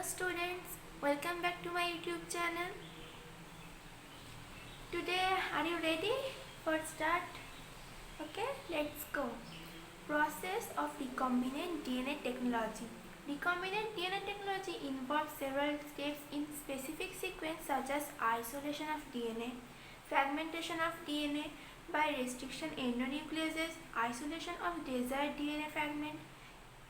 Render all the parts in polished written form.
students, welcome back to my YouTube channel. Today, are you ready for start? Okay, let's go. Process of recombinant DNA technology. Recombinant DNA technology involves several steps in specific sequence such as isolation of DNA, fragmentation of DNA by restriction endonucleases, isolation of desired DNA fragment,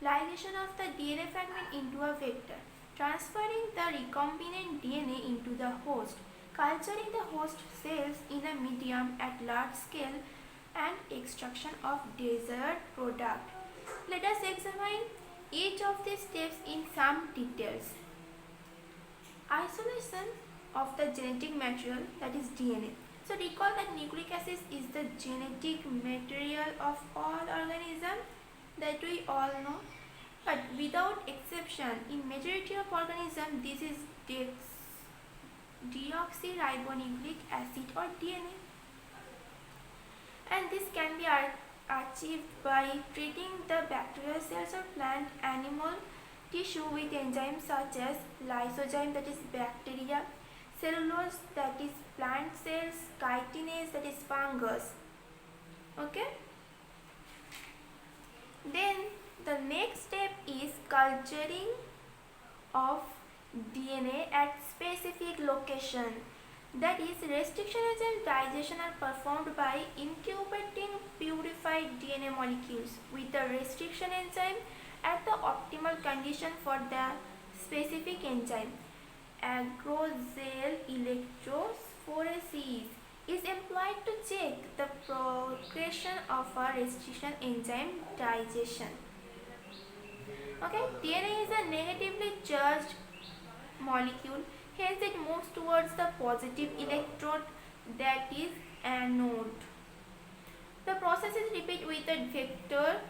ligation of the DNA fragment into a vector, transferring the recombinant DNA into the host, culturing the host cells in a medium at large scale, and extraction of desired product. Let us examine each of these steps in some details. Isolation of the genetic material, that is DNA. So recall that nucleic acid is the genetic material of all organisms that we all know, but without exception in majority of organisms this is deoxyribonucleic acid or DNA, and this can be achieved by treating the bacterial cells or plant animal tissue with enzymes such as lysozyme, that is bacteria, cellulose, that is plant cells, chitinase, that is fungus. Okay, then the next step is culturing of DNA at specific location. That is, restriction and digestion are performed by incubating purified DNA molecules with the restriction enzyme at the optimal condition for the specific enzyme. Agrocell electrophoresis is employed to check the progression of a restriction enzyme digestion. Okay, DNA is a negatively charged molecule, hence it moves towards the positive electrode, that is anode. The process is repeated with the vector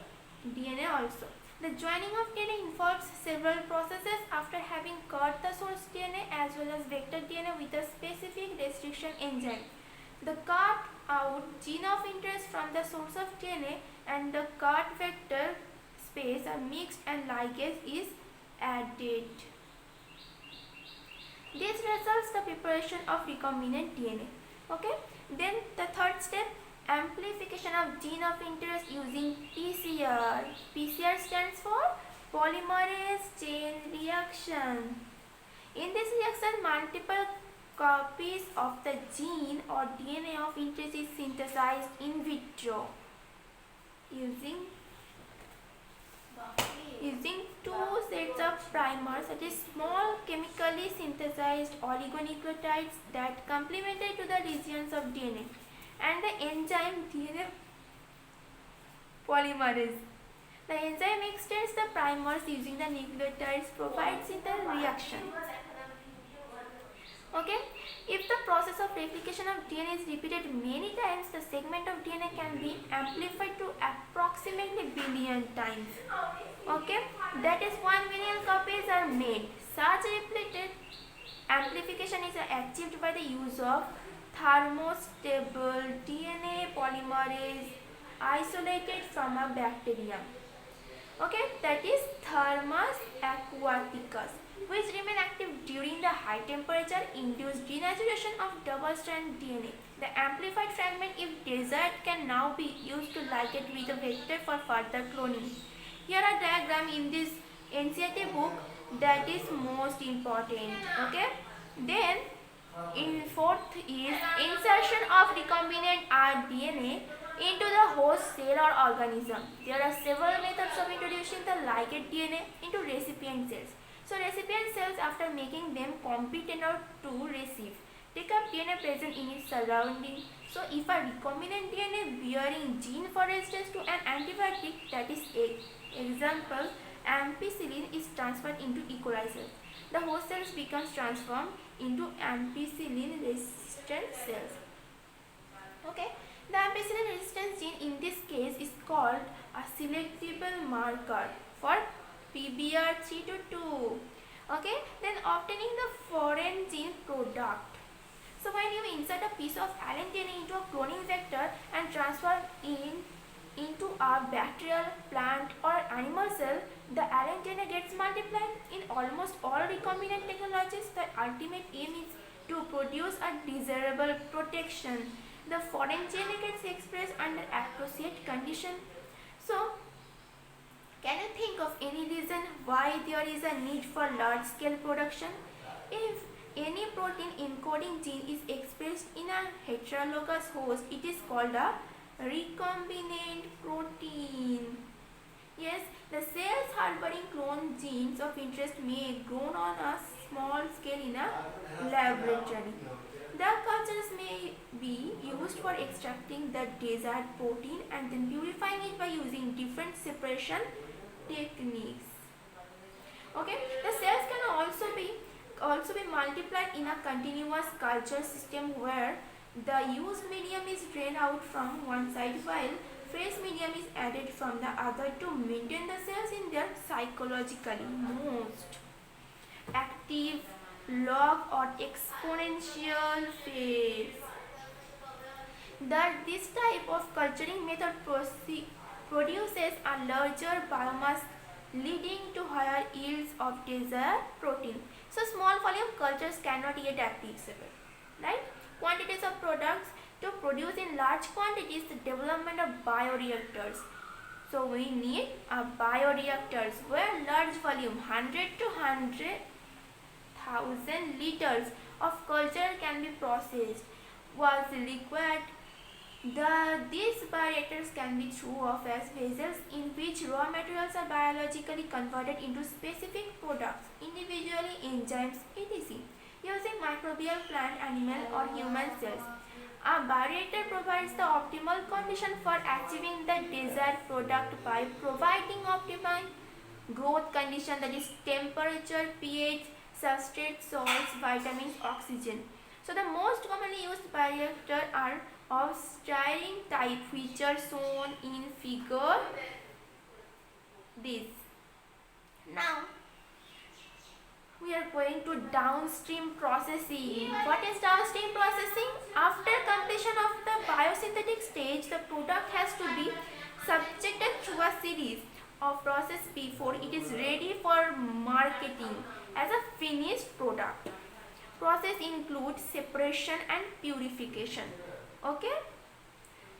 DNA also. The joining of DNA involves several processes after having cut the source DNA as well as vector DNA with a specific restriction enzyme. The cut out gene of interest from the source of DNA and the cut vector space are mixed and ligase is added. This results the preparation of recombinant DNA. Okay, then the third step, amplification of gene of interest using PCR. PCR stands for polymerase chain reaction. In this reaction, multiple copies of the gene or DNA of interest is synthesized in vitro using two sets of primers, that is small chemically synthesized oligonucleotides that complemented to the regions of DNA, and the enzyme DNA polymerase. The enzyme extends the primers using the nucleotides provides in the reaction. Okay, if the process of replication of DNA is repeated many times, the segment of DNA can be amplified to approximately billion times. Okay, that is 1 million copies are made. Such repeated amplification is achieved by the use of thermostable DNA polymerase isolated from a bacterium. Okay, that is Thermus aquaticus, which remain active during the high temperature induced denaturation of double-strand DNA. The amplified fragment, if desired, can now be used to ligate with a vector for further cloning. Here are diagram in this NCERT book that is most important. Okay, then in fourth is insertion of recombinant rDNA into the host cell or organism. There are several methods of introducing the ligate DNA into recipient cells. So recipient cells, after making them competent to receive, take up DNA present in its surrounding. So if a recombinant DNA bearing gene for resistance to an antibiotic, that is example ampicillin, is transferred into E. coli cells, the host cells becomes transformed into ampicillin resistant cells. Okay, the ampicillin resistance gene in this case is called a selectable marker for PBR3 to 2. Okay, then obtaining the foreign gene product. So when you insert a piece of alien DNA into a cloning vector and transfer into a bacterial, plant or animal cell, the RNA gets multiplied. In almost all recombinant technologies, the ultimate aim is to produce a desirable protection. The foreign DNA gets expressed under appropriate condition. So, can you think of any reason why there is a need for large scale production? If any protein encoding gene is expressed in a heterologous host, it is called a recombinant protein. Yes, the cells harboring clone genes of interest may grow on a small scale in a laboratory. The cultures may be used for extracting the desired protein and then purifying it by using different separation techniques. Okay, the cells can also be multiplied in a continuous culture system where the used medium is drained out from one side while fresh medium is added from the other to maintain the cells in their psychologically most active log or exponential phase. That this type of culturing method produces a larger biomass leading to higher yields of desired protein. So small volume cultures cannot yet applicable, right? Quantities of products to produce in large quantities, the development of bioreactors. So we need a bioreactors where large volume 100 to 100,000 liters of culture can be processed was required. These bioreactors can be through of as vessels in which raw materials are biologically converted into specific products, individually enzymes, etc. using microbial plant, animal or human cells. A bioreactor provides the optimal condition for achieving the desired product by providing optimal growth condition, that is temperature, pH, substrate, salts, vitamins, oxygen. So the most commonly used bioreactors are of stirring type, which are shown in figure this. Now we are going to downstream processing. What is downstream processing? After completion of the biosynthetic stage, the product has to be subjected through a series of process before it is ready for marketing as a finished product. Process includes separation and purification, okay,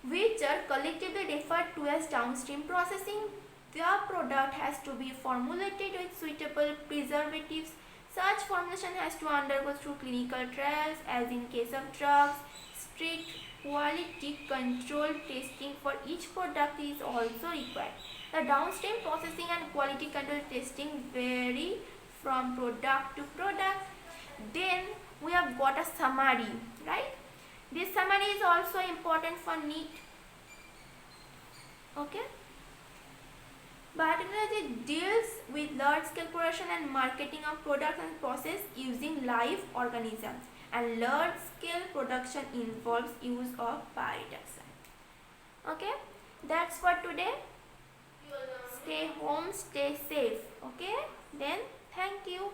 which are collectively referred to as downstream processing. The product has to be formulated with suitable preservatives. Such formulation has to undergo through clinical trials, as in case of drugs. Strict quality control testing for each product is also required. The downstream processing and quality control testing vary from product to product. Then we have got a summary, right? This summary is also important for NEET. Okay. Biotechnology deals with large-scale production and marketing of products and process using live organisms, and large-scale production involves use of bioreduction. Okay, that's for today. Stay home, stay safe. Okay, then thank you.